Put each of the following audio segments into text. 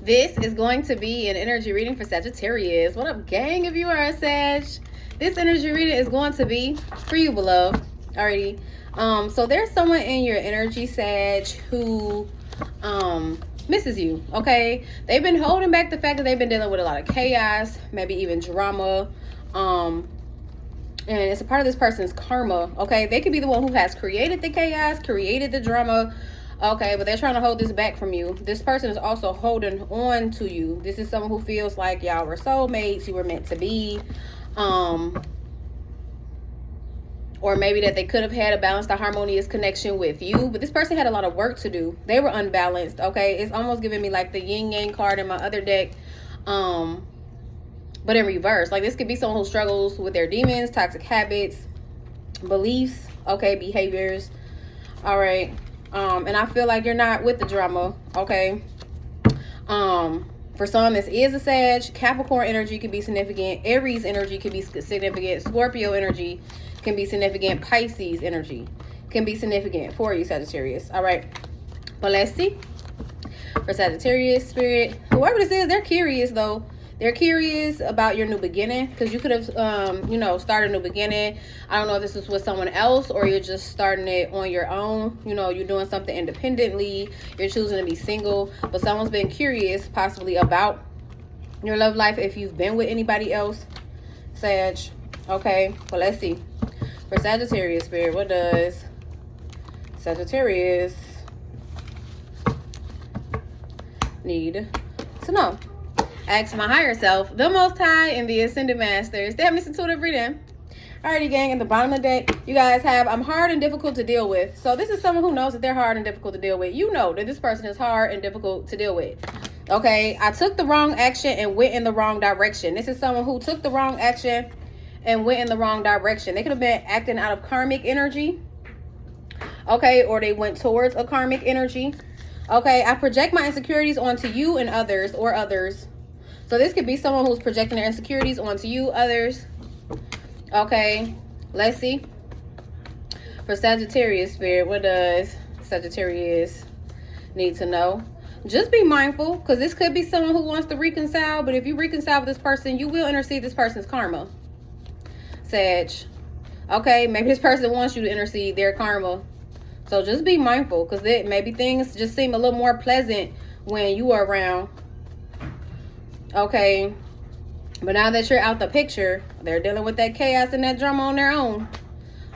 This is going to be an energy reading for Sagittarius. What up, gang? If you are a Sag, this energy reading is going to be for you, beloved. Alrighty. So there's someone in your energy, Sag, who misses you. Okay, they've been holding back the fact that they've been dealing with a lot of chaos, maybe even drama. And it's a part of this person's karma. Okay, they could be the one who has created the chaos, created the drama. Okay, but they're trying to hold this back from you. This person is also holding on to you. This is someone who feels like y'all were soulmates, you were meant to be. Or maybe that they could have had a balanced, a harmonious connection with you. But this person had a lot of work to do. They were unbalanced, okay? It's almost giving me like the yin yang card in my other deck. But in reverse. Like this could be someone who struggles with their demons, toxic habits, beliefs, okay, behaviors. All right. And I feel like you're not with the drama, okay? For some, this is a Sag. Capricorn energy could be significant. Aries energy could be significant. Scorpio energy can be significant. Pisces energy can be significant for you, Sagittarius. All right. But let's see. For Sagittarius spirit, whoever this is, they're curious though. They're curious about your new beginning, because you could have, started a new beginning. I don't know if this is with someone else or you're just starting it on your own. You know, you're doing something independently. You're choosing to be single, but someone's been curious possibly about your love life if you've been with anybody else, Sag. Okay, well, let's see. For Sagittarius spirit, what does Sagittarius need to know? Ask my higher self, the Most High, and the Ascended Masters. They have Miss Intuitive reading. Alrighty, gang, at the bottom of the deck, you guys have, I'm hard and difficult to deal with. So this is someone who knows that they're hard and difficult to deal with. You know that this person is hard and difficult to deal with. Okay, I took the wrong action and went in the wrong direction. This is someone who took the wrong action and went in the wrong direction. They could have been acting out of karmic energy. Okay, or they went towards a karmic energy. Okay, I project my insecurities onto you and others, or others. So this could be someone who's projecting their insecurities onto you, others. Okay, let's see. For Sagittarius spirit, what does Sagittarius need to know? Just be mindful, because this could be someone who wants to reconcile, but if you reconcile with this person, you will intercede this person's karma, Sag. Okay, maybe this person wants you to intercede their karma. So just be mindful, because maybe things just seem a little more pleasant when you are around. Okay, but now that you're out the picture, they're dealing with that chaos and that drama on their own.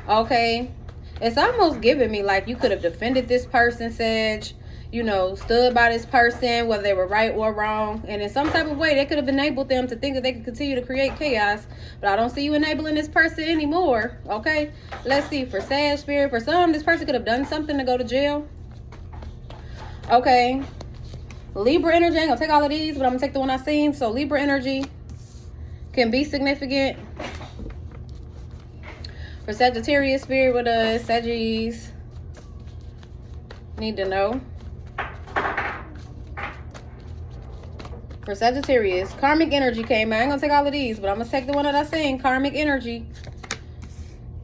Okay, it's almost giving me like you could have defended this person, Sag. You know, stood by this person, whether they were right or wrong. And in some type of way, they could have enabled them to think that they could continue to create chaos. But I don't see you enabling this person anymore. Okay, let's see. For Sag spirit, for some, this person could have done something to go to jail. Okay. Libra energy, I ain't gonna take all of these, but I'm gonna take the one I seen. So Libra energy can be significant. For Sagittarius spirit, what does Sagittarius need to know? For Sagittarius, karmic energy came out. I ain't gonna take all of these, but I'm gonna take the one that I seen, karmic energy.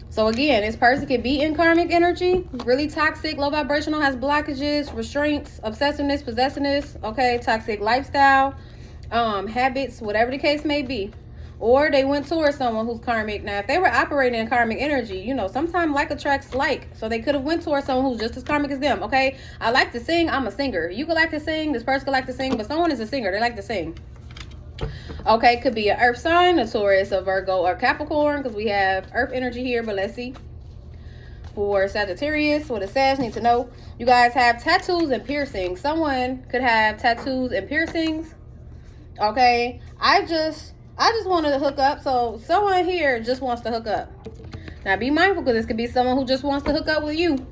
So again, this person could be in karmic energy, really toxic, low vibrational, has blockages, restraints, obsessiveness, possessiveness, okay, toxic lifestyle, habits, whatever the case may be. Or they went towards someone who's karmic. Now, if they were operating in karmic energy, you know, sometimes like attracts like. So they could have went towards someone who's just as karmic as them, okay? I like to sing, I'm a singer. You could like to sing, this person could like to sing, but someone is a singer, they like to sing. Okay, could be an earth sign, a Taurus, a Virgo, or Capricorn, because we have earth energy here, but let's see. For Sagittarius, what does Sag need to know? You guys have tattoos and piercings. Someone could have tattoos and piercings. Okay, I just wanted to hook up, so someone here just wants to hook up. Now be mindful, because this could be someone who just wants to hook up with you.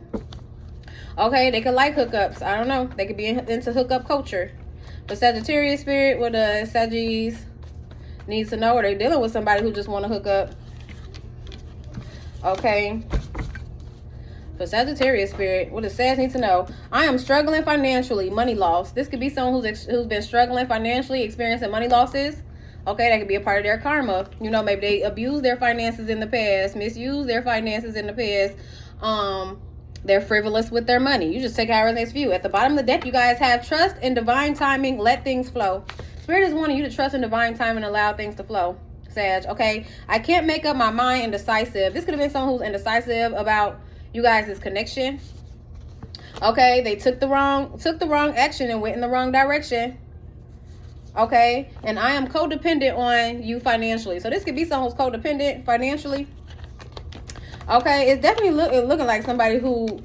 Okay, they could like hookups. I don't know. They could be into hookup culture. But Sagittarius spirit, what does Sagittarius need to know? Are they dealing with somebody who just want to hook up? Okay. For Sagittarius spirit, what does Sag need to know? I am struggling financially, money loss. This could be someone who's been struggling financially, experiencing money losses. Okay, that could be a part of their karma. You know, maybe they abused their finances in the past, misused their finances in the past. They're frivolous with their money. You just take out next view. At the bottom of the deck, you guys have trust and divine timing. Let things flow. Spirit is wanting you to trust in divine timing and allow things to flow. Sag, okay? I can't make up my mind, indecisive. This could have been someone who's indecisive about you guys' connection. Okay, they took the wrong action and went in the wrong direction. Okay, and I am codependent on you financially. So this could be someone who's codependent financially. Okay, it's definitely looking like somebody who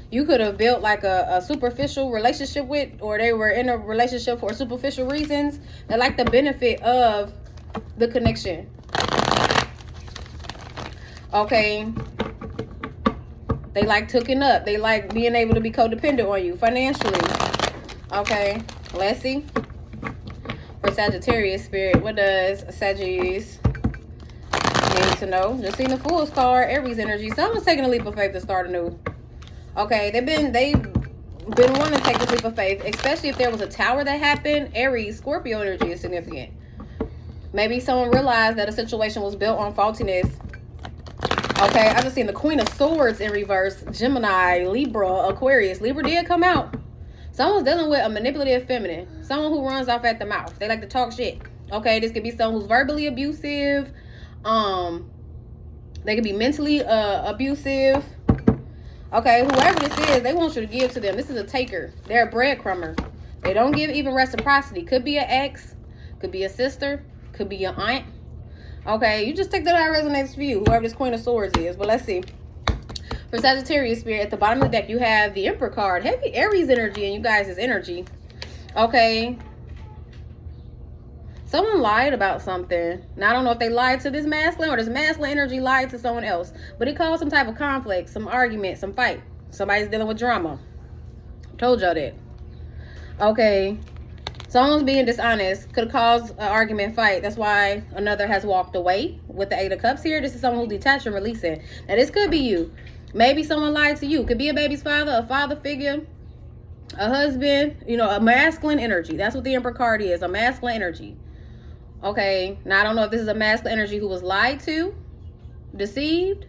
you could have built like a superficial relationship with, or they were in a relationship for superficial reasons. They like the benefit of the connection. Okay, they like hooking up. They like being able to be codependent on you financially. Okay, let's see. For Sagittarius spirit, what does Sagittarius need to know? Just seen the Fool's card, Aries energy. Someone's taking a leap of faith to start anew. Okay, they've been wanting to take this leap of faith, especially if there was a tower that happened. Aries, Scorpio energy is significant. Maybe someone realized that a situation was built on faultiness. Okay, I just seen the Queen of Swords in reverse. Gemini, Libra, Aquarius. Libra did come out. Someone's dealing with a manipulative feminine. Someone who runs off at the mouth. They like to talk shit. Okay, this could be someone who's verbally abusive. They could be mentally abusive. Okay, whoever this is, they want you to give to them. This is a taker. They're a breadcrumber. They don't give even reciprocity. Could be an ex. Could be a sister. Could be your aunt. Okay, you just take that out resonates for you, whoever this Queen of Swords is. But let's see. For Sagittarius spirit, at the bottom of the deck, you have the Emperor card. Heavy Aries energy and you guys' energy. Okay. Someone lied about something. Now, I don't know if they lied to this masculine or this masculine energy lied to someone else. But it caused some type of conflict, some argument, some fight. Somebody's dealing with drama. Told y'all that. Okay. Someone's being dishonest. Could have caused an argument, fight. That's why another has walked away with the 8 of Cups here. This is someone who's detached and releasing. Now, this could be you. Maybe someone lied to you. Could be a baby's father, a father figure, a husband. You know, a masculine energy. That's what the Emperor card is. A masculine energy. Okay. Now, I don't know if this is a masculine energy who was lied to, deceived.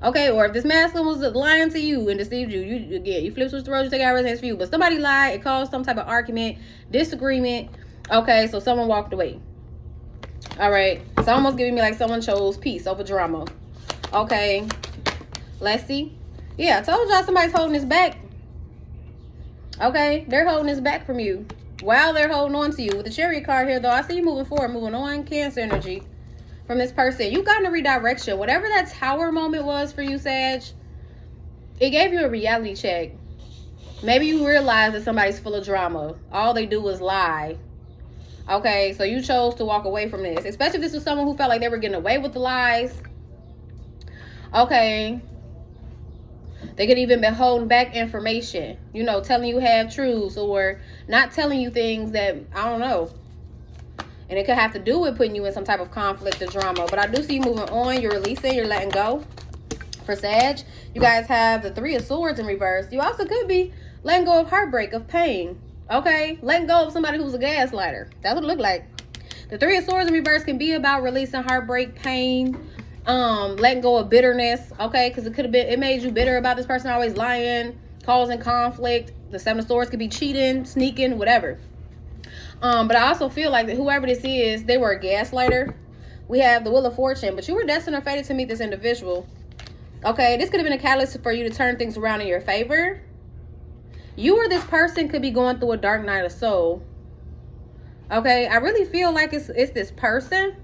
Okay, or if this masculine was lying to you and deceived you, you flip switch the road, you take out resonance for you. But somebody lied, it caused some type of argument, disagreement. Okay, so someone walked away. All right, it's almost giving me like someone chose peace over drama. Okay, let's see. Yeah, I told y'all somebody's holding this back. Okay, they're holding this back from you while they're holding on to you. With the Chariot card here, though, I see you moving forward, moving on. Cancer energy. From this person, you got in a redirection. Whatever that tower moment was for you, Sag, it gave you a reality check. Maybe you realize that somebody's full of drama. All they do is lie. Okay, so you chose to walk away from this, especially if this was someone who felt like they were getting away with the lies. Okay, they could even be holding back information, you know, telling you half truths or not telling you things that I don't know. And it could have to do with putting you in some type of conflict or drama. But I do see you moving on. You're releasing. You're letting go. For Sag, you guys have the 3 of Swords in reverse. You also could be letting go of heartbreak, of pain. Okay? Letting go of somebody who's a gaslighter. That's what it looked like. The 3 of Swords in reverse can be about releasing heartbreak, pain, letting go of bitterness. Okay? Because it could have been, it made you bitter about this person always lying, causing conflict. The 7 of Swords could be cheating, sneaking, whatever. But I also feel like that whoever this is, they were a gaslighter. We have the Wheel of Fortune, but you were destined or fated to meet this individual. Okay, this could have been a catalyst for you to turn things around in your favor. You or this person could be going through a dark night of soul. Okay, I really feel like it's this person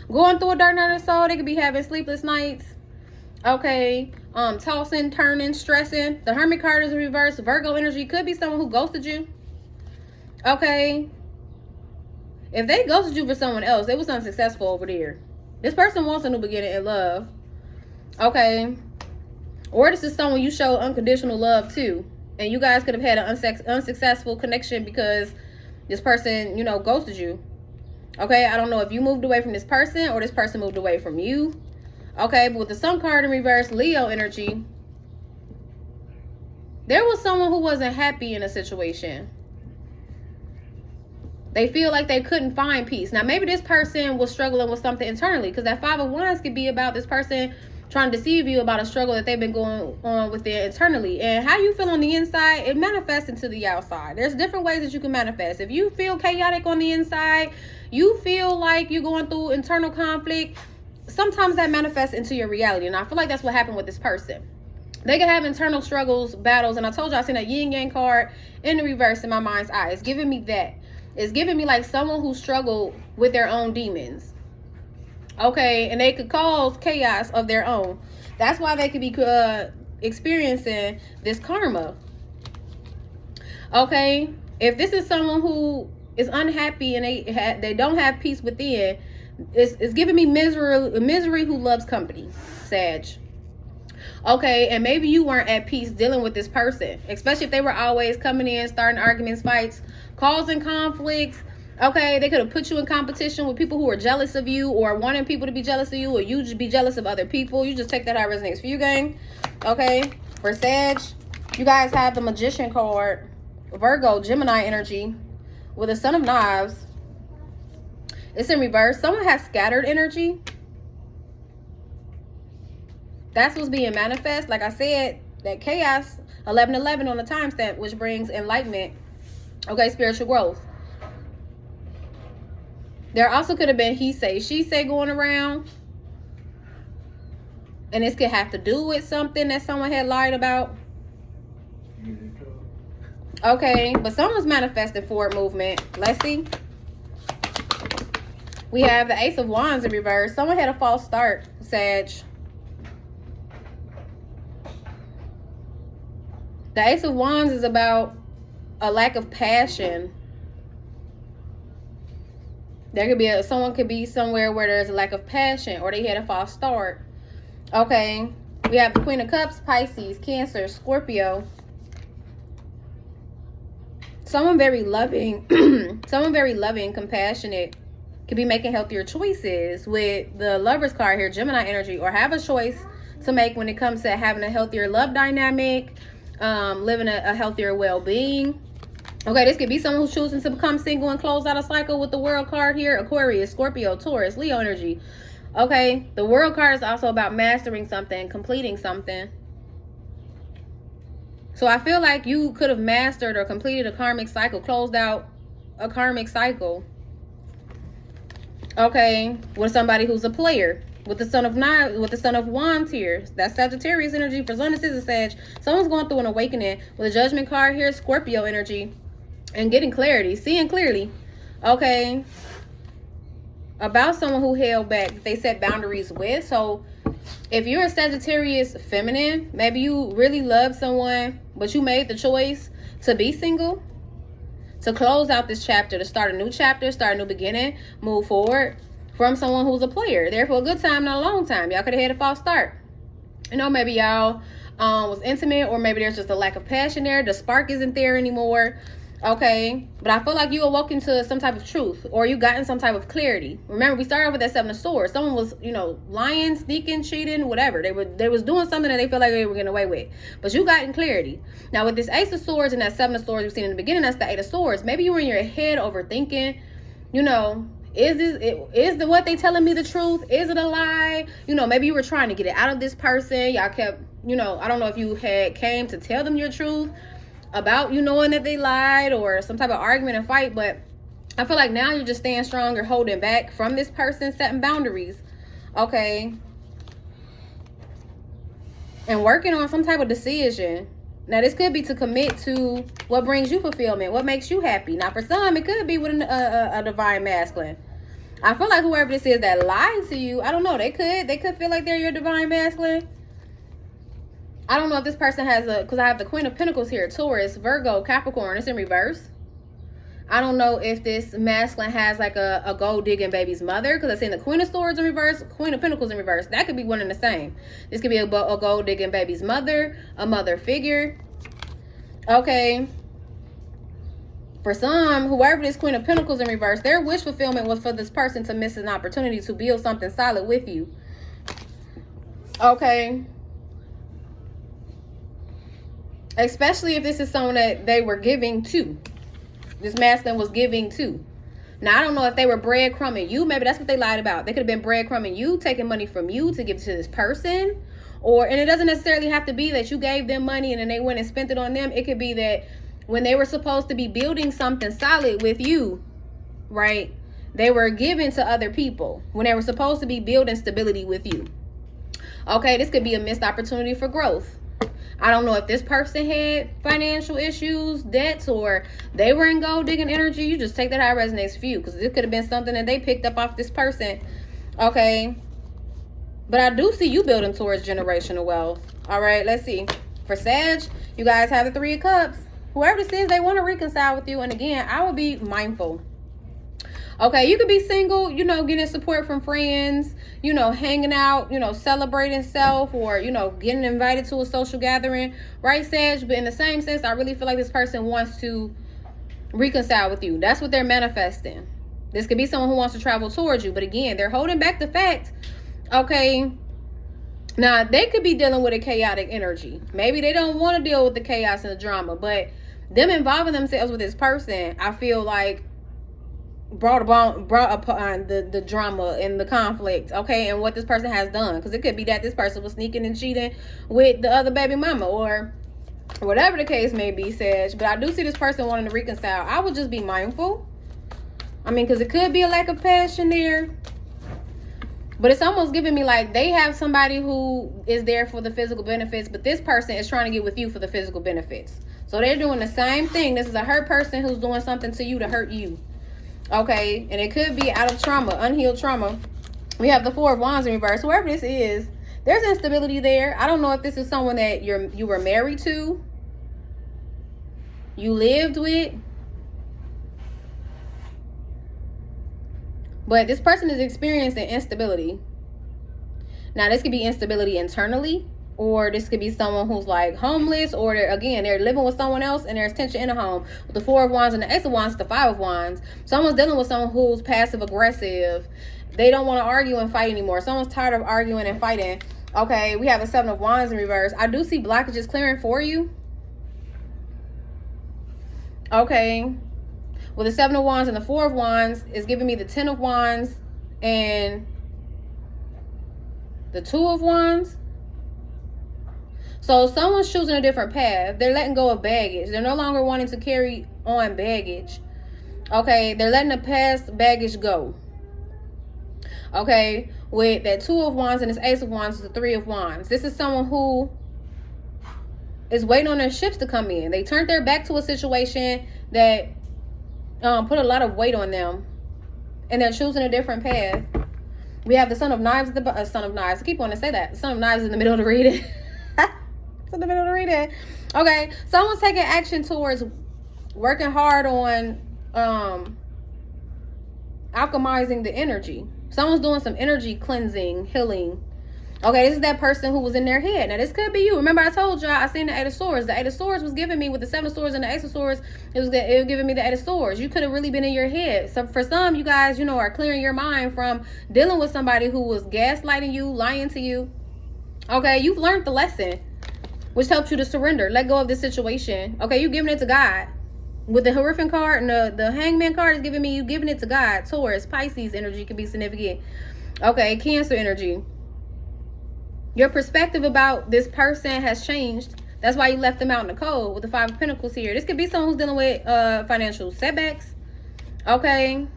going through a dark night of soul. They could be having sleepless nights. Okay, tossing, turning, stressing. The Hermit card is in reverse. Virgo energy could be someone who ghosted you. Okay, if they ghosted you for someone else, it was unsuccessful over there. This person wants a new beginning in love. Okay, or this is someone you show unconditional love to, and you guys could have had an unsuccessful connection because this person, you know, ghosted you. Okay, I don't know if you moved away from this person or this person moved away from you. Okay, but with the Sun card in reverse, Leo energy, there was someone who wasn't happy in a situation. They feel like they couldn't find peace. Now, maybe this person was struggling with something internally, because that 5 of Wands could be about this person trying to deceive you about a struggle that they've been going on within internally. And how you feel on the inside, it manifests into the outside. There's different ways that you can manifest. If you feel chaotic on the inside, you feel like you're going through internal conflict, sometimes that manifests into your reality. And I feel like that's what happened with this person. They can have internal struggles, battles, and I told you I seen a yin yang card in the reverse in my mind's eye. It's giving me that. It's giving me like someone who struggled with their own demons. Okay, and they could cause chaos of their own. That's why they could be experiencing this karma. Okay, if this is someone who is unhappy and they don't have peace within, it's giving me misery who loves company, Sag. Okay, and maybe you weren't at peace dealing with this person, especially if they were always coming in, starting arguments, fights, causing conflicts. Okay, they could have put you in competition with people who are jealous of you or wanting people to be jealous of you, or you just be jealous of other people. You just take that how it resonates for you, gang. Okay, for Sag, you guys have the Magician card, Virgo, Gemini energy with the Son of Knives. It's in reverse. Someone has scattered energy. That's what's being manifest. Like I said, that chaos, 1111 on the timestamp, which brings enlightenment. Okay, spiritual growth. There also could have been he say, she say going around. And this could have to do with something that someone had lied about. Okay, but someone's manifested forward movement. Let's see. We have the Ace of Wands in reverse. Someone had a false start, Sag. The Ace of Wands is about a lack of passion. There could be someone could be somewhere where there's a lack of passion, or they had a false start. Okay, we have the Queen of Cups, Pisces, Cancer, Scorpio. Someone very loving, someone very loving, compassionate, could be making healthier choices with the Lover's card here, Gemini energy, or have a choice to make when it comes to having a healthier love dynamic, living a healthier well-being. Okay, this could be someone who's choosing to become single and close out a cycle with the World card here, Aquarius, Scorpio, Taurus, Leo energy. Okay, the World card is also about mastering something, completing something. So I feel like you could have mastered or completed a karmic cycle, closed out a karmic cycle. Okay, with somebody who's a player. With the Son of Knives, with the Son of Wands here. That's Sagittarius energy for Sun and Scissor Sag. Someone's going through an awakening with a Judgment card here, Scorpio energy. And getting clarity, seeing clearly. Okay. About someone who held back, they set boundaries with. So if you're a Sagittarius feminine, maybe you really love someone, but you made the choice to be single, to close out this chapter, to start a new chapter, start a new beginning, move forward from someone who's a player. There for a good time, not a long time. Y'all could have had a false start. You know, maybe y'all was intimate, or maybe there's just a lack of passion there. The spark isn't there anymore. Okay, but I feel like you awoke into some type of truth, or you gotten some type of clarity. Remember, we started off with that Seven of Swords. Someone was, you know, lying, sneaking, cheating, whatever. They was doing something that they feel like they were getting away with. But you gotten clarity. Now with this Ace of Swords and that Seven of Swords we've seen in the beginning, that's the Eight of Swords. Maybe you were in your head overthinking, you know, is what they telling me the truth? Is it a lie? You know, maybe you were trying to get it out of this person. Y'all kept, you know, I don't know if you came to tell them your truth about you knowing that they lied, or some type of argument and fight. But I feel like now you're just staying strong. You're holding back from this person, setting boundaries. Okay. And working on some type of decision. Now, this could be to commit to what brings you fulfillment, what makes you happy. Now, for some, it could be with a divine masculine. I feel like whoever this is that lied to you, I don't know, they could feel like they're your divine masculine. I don't know if this person has because I have the Queen of Pentacles here, Taurus, Virgo, Capricorn. It's in reverse. I don't know if this masculine has like a gold digging baby's mother, because I've seen the Queen of Swords in reverse, Queen of Pentacles in reverse. That could be one and the same. This could be a gold digging baby's mother, a mother figure. Okay. For some, whoever this Queen of Pentacles in reverse, their wish fulfillment was for this person to miss an opportunity to build something solid with you. Okay. Especially if this is someone that they were giving to. This masculine was giving to. Now, I don't know if they were breadcrumbing you. Maybe that's what they lied about. They could have been breadcrumbing you, taking money from you to give to this person. And it doesn't necessarily have to be that you gave them money and then they went and spent it on them. It could be that when they were supposed to be building something solid with you, right, they were given to other people when they were supposed to be building stability with you. Okay, this could be a missed opportunity for growth. I don't know if this person had financial issues, debts, or they were in gold digging energy. You just take that how it resonates for you, because it could have been something that they picked up off this person. Okay, but I do see you building towards generational wealth. All right, let's see. For Sag, you guys have the Three of Cups. Whoever this is, they want to reconcile with you. And again, I would be mindful. Okay, you could be single, you know, getting support from friends, you know, hanging out, you know, celebrating self, or, you know, getting invited to a social gathering, right, Sag? But in the same sense, I really feel like this person wants to reconcile with you. That's what they're manifesting. This could be someone who wants to travel towards you. But again, they're holding back the fact, okay, now they could be dealing with a chaotic energy. Maybe they don't want to deal with the chaos and the drama, but them involving themselves with this person, I feel like brought upon the drama and the conflict, okay, and what this person has done. Because it could be that this person was sneaking and cheating with the other baby mama, or whatever the case may be, Sag. But I do see this person wanting to reconcile. I would just be mindful. I mean, because it could be a lack of passion there, but it's almost giving me like they have somebody who is there for the physical benefits, but this person is trying to get with you for the physical benefits. So they're doing the same thing. This is a hurt person who's doing something to you to hurt you. Okay, and it could be out of trauma, unhealed trauma. We have the Four of Wands in reverse. Whoever this is, there's instability there. I don't know if this is someone that you were married to, you lived with, but this person is experiencing instability. Now, this could be instability internally, or this could be someone who's like homeless, or they're living with someone else and there's tension in the home. With the Four of Wands and the Ace of Wands, the Five of Wands, someone's dealing with someone who's passive aggressive. They don't want to argue and fight anymore. Someone's tired of arguing and fighting. Okay, we have the Seven of Wands in reverse. I do see blockages clearing for you. Okay, with the Seven of Wands and the Four of Wands is giving me the Ten of Wands and the Two of Wands. So someone's choosing a different path. They're letting go of baggage. They're no longer wanting to carry on baggage. Okay, they're letting the past baggage go. Okay, with that Two of Wands and this Ace of Wands is the Three of Wands. This is someone who is waiting on their ships to come in. They turned their back to a situation that put a lot of weight on them, and they're choosing a different path. We have the Son of Knives, Son of Knives. I keep wanting to say that. The Son of Knives is in the middle of the reading. It's in the middle of the reading. Okay, someone's taking action towards working hard on alchemizing the energy. Someone's doing some energy cleansing, healing. Okay, this is that person who was in their head. Now, this could be you. Remember, I told y'all I seen the Eight of Swords. The Eight of Swords was giving me with the Seven of Swords and the Ace of Swords. It was giving me the Eight of Swords. You could have really been in your head. So for some, you guys, you know, are clearing your mind from dealing with somebody who was gaslighting you, lying to you. Okay, you've learned the lesson, which helps you to surrender, let go of this situation. Okay, you giving it to God. With the Hierophant card and the Hangman card is giving me you giving it to God. Taurus, Pisces energy can be significant. Okay, Cancer energy. Your perspective about this person has changed. That's why you left them out in the cold with the Five of Pentacles here. This could be someone who's dealing with financial setbacks. Okay.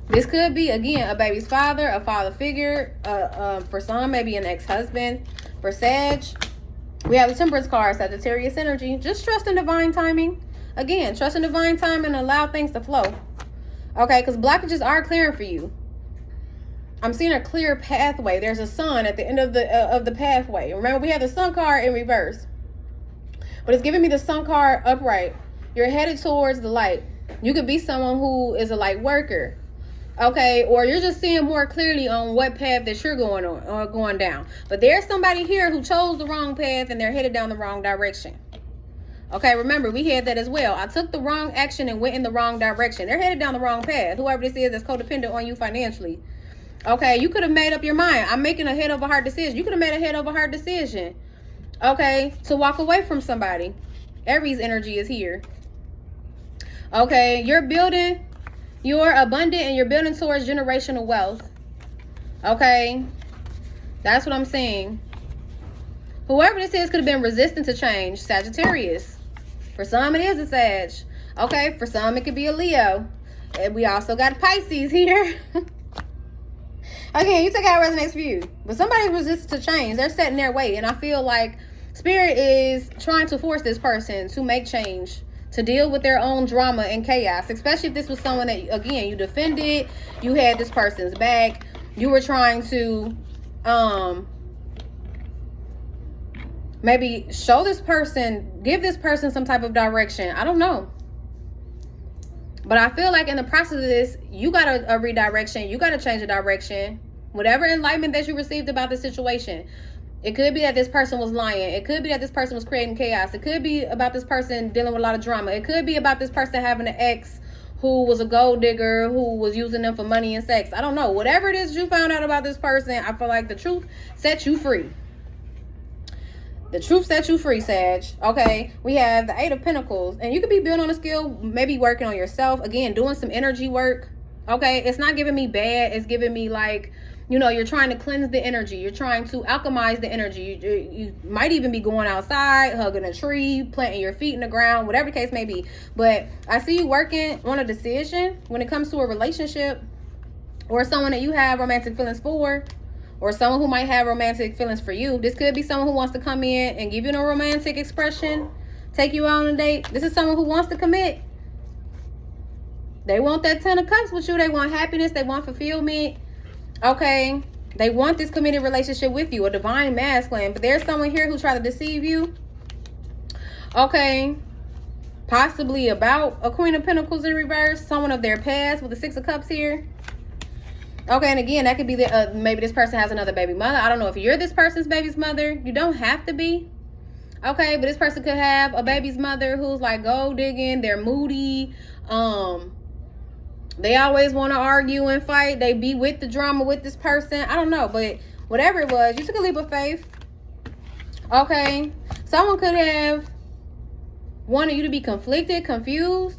This could be, again, a baby's father, a father figure. For some, maybe an ex-husband. For Sag, we have the Temperance card, Sagittarius energy. Just trust in divine timing. Again, trust in divine timing and allow things to flow. Okay, because blockages are clearing for you. I'm seeing a clear pathway. There's a sun at the end of the pathway. Remember, we have the Sun card in reverse, but it's giving me the Sun card upright. You're headed towards the light. You could be someone who is a light worker, okay, or you're just seeing more clearly on what path that you're going on or going down. But there's somebody here who chose the wrong path and they're headed down the wrong direction. Okay, remember, we had that as well. I took the wrong action and went in the wrong direction. They're headed down the wrong path. Whoever this is that's codependent on you financially. Okay, you could have made up your mind. I'm making a head over heart decision. You could have made a head over heart decision. Okay, to walk away from somebody. Aries energy is here. Okay, you're building You're abundant and you're building towards generational wealth. Okay? That's what I'm saying. Whoever this is could have been resistant to change. Sagittarius. For some, it is a Sag. Okay? For some, it could be a Leo. And we also got Pisces here. Again, you take out what resonates for you. But somebody resistant to change. They're setting their way. And I feel like Spirit is trying to force this person to make change, to deal with their own drama and chaos. Especially if this was someone that, again, you defended. You had this person's back. You were trying to maybe show this person, give this person some type of direction. I don't know. But I feel like in the process of this, you got a redirection. You got to change the direction. Whatever enlightenment that you received about the situation. It could be that this person was lying. It could be that this person was creating chaos. It could be about this person dealing with a lot of drama. It could be about this person having an ex who was a gold digger, who was using them for money and sex. I don't know. Whatever it is you found out about this person, I feel like the truth sets you free. The truth sets you free, Sag. Okay, we have the 8 of Pentacles. And you could be building on a skill, maybe working on yourself. Again, doing some energy work. Okay, it's not giving me bad. It's giving me like, you know, you're trying to cleanse the energy. You're trying to alchemize the energy. You might even be going outside, hugging a tree, planting your feet in the ground, whatever the case may be. But I see you working on a decision when it comes to a relationship or someone that you have romantic feelings for. Or someone who might have romantic feelings for you. This could be someone who wants to come in and give you a romantic expression. Take you out on a date. This is someone who wants to commit. They want that 10 of Cups with you. They want happiness. They want fulfillment. Okay. They want this committed relationship with you. A divine masculine. But there's someone here who tried to deceive you. Okay. Possibly about a Queen of Pentacles in reverse. Someone of their past with the 6 of Cups here. Okay, and again, that could be that maybe this person has another baby mother. I don't know if you're this person's baby's mother. You don't have to be. Okay, but this person could have a baby's mother who's like gold digging. They're moody. They always want to argue and fight. They be with the drama with this person. I don't know, but whatever it was, you took a leap of faith. Okay, someone could have wanted you to be conflicted, confused.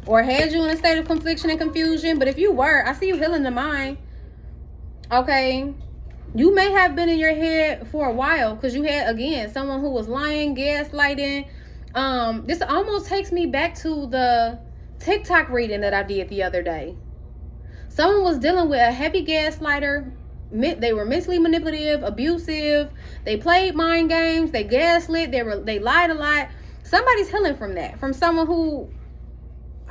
Or had you in a state of confliction and confusion. But if you were, I see you healing the mind. Okay. You may have been in your head for a while. Because you had, again, someone who was lying, gaslighting. This almost takes me back to the TikTok reading that I did the other day. Someone was dealing with a heavy gaslighter. They were mentally manipulative, abusive. They played mind games. They gaslit. They lied a lot. Somebody's healing from that. From someone who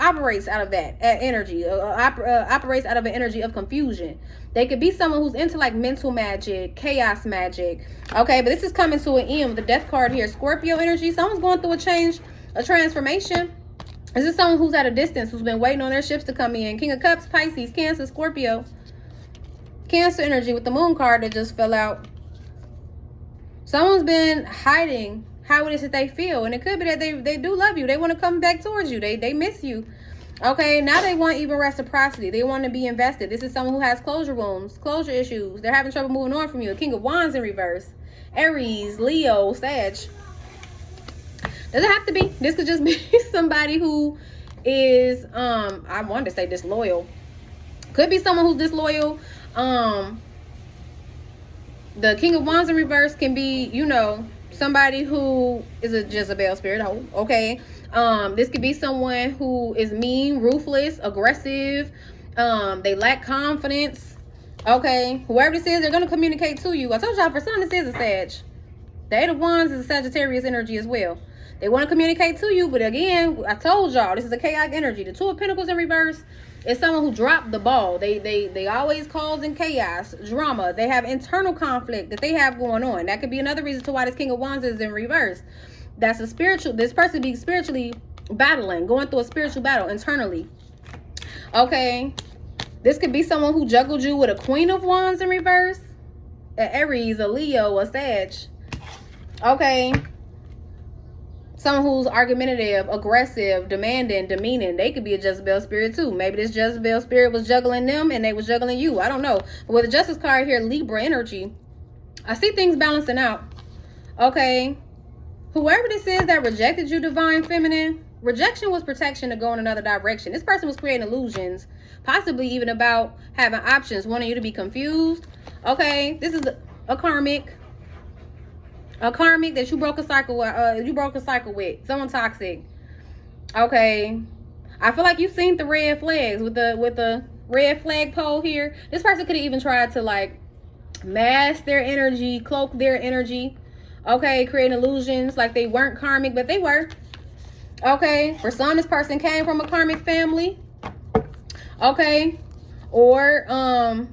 operates out of that energy, operates out of an energy of confusion. They could be someone who's into like mental magic, chaos magic. Okay, but this is coming to an end with the Death card here. Scorpio energy. Someone's going through a change, a transformation. This is someone who's at a distance, who's been waiting on their ships to come in. King of Cups, Pisces, Cancer, Scorpio. Cancer energy with the Moon card that just fell out. Someone's been hiding how it is that they feel. And it could be that they do love you. They want to come back towards you. They miss you. Okay, now they want even reciprocity. They want to be invested. This is someone who has closure wounds, closure issues. They're having trouble moving on from you. King of Wands in reverse. Aries, Leo, Sag. Doesn't have to be. This could just be somebody who is, I wanted to say disloyal. Could be someone who's disloyal. The King of Wands in reverse can be, you know, somebody who is a Jezebel spirit. Okay. This could be someone who is mean, ruthless, aggressive. They lack confidence. Okay. Whoever this is, they're going to communicate to you. I told y'all for some, this is a Sag. The 8 of Wands is a Sagittarius energy as well. They want to communicate to you, but again, I told y'all, this is a chaotic energy. The 2 of Pentacles in reverse is someone who dropped the ball. They always causing chaos, drama. They have internal conflict that they have going on. That could be another reason to why this King of Wands is in reverse. That's a spiritual, this person being spiritually battling, going through a spiritual battle internally. Okay. This could be someone who juggled you with a Queen of Wands in reverse. An Aries, a Leo, a Sag. Okay. Someone who's argumentative, aggressive, demanding, demeaning. They could be a Jezebel spirit too. Maybe this Jezebel spirit was juggling them and they was juggling you. I don't know. But with the Justice card here, Libra energy, I see things balancing out. Okay. Whoever this is that rejected you, Divine Feminine, rejection was protection to go in another direction. This person was creating illusions, possibly even about having options, wanting you to be confused. Okay, this is a karmic that you broke a cycle with. Someone toxic. Okay, I feel like you've seen the red flags with the red flag pole here. This person could have even tried to like mask their energy, cloak their energy. Okay, creating illusions like they weren't karmic, but they were. Okay, for some, this person came from a karmic family. Okay, or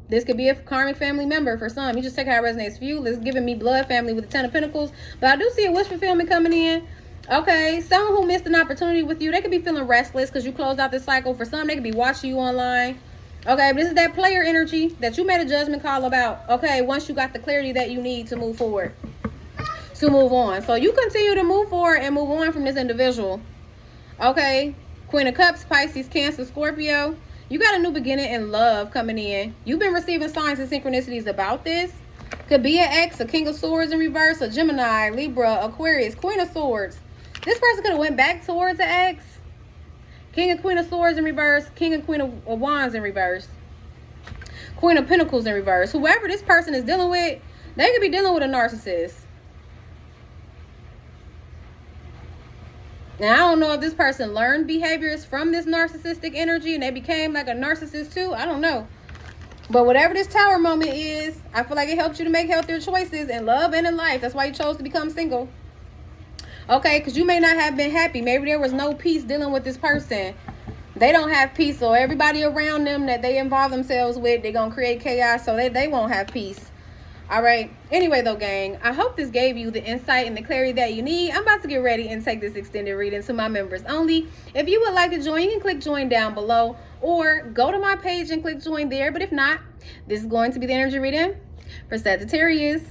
this could be a karmic family member for some. You just take how it resonates for you. This is giving me blood family with the 10 of Pentacles. But I do see a wish fulfillment coming in. Okay, someone who missed an opportunity with you, they could be feeling restless because you closed out this cycle. For some, they could be watching you online. Okay, but this is that player energy that you made a judgment call about. Okay, once you got the clarity that you need to move forward, to move on. So you continue to move forward and move on from this individual. Okay, Queen of Cups, Pisces, Cancer, Scorpio. You got a new beginning in love coming in. You've been receiving signs and synchronicities about this. Could be an ex, a King of Swords in reverse, a Gemini, Libra, Aquarius, Queen of Swords. This person could have went back towards the ex. King and Queen of Swords in reverse, King and Queen of Wands in reverse, Queen of Pentacles in reverse. Whoever this person is dealing with, they could be dealing with a narcissist. Now, I don't know if this person learned behaviors from this narcissistic energy and they became like a narcissist too. I don't know. But whatever this tower moment is, I feel like it helped you to make healthier choices in love and in life. That's why you chose to become single. Okay, because you may not have been happy. Maybe there was no peace dealing with this person. They don't have peace. So everybody around them that they involve themselves with, they're going to create chaos. So they won't have peace. All right. Anyway, though, gang, I hope this gave you the insight and the clarity that you need. I'm about to get ready and take this extended reading to my members only. If you would like to join, you can click join down below or go to my page and click join there. But if not, this is going to be the energy reading for Sagittarius.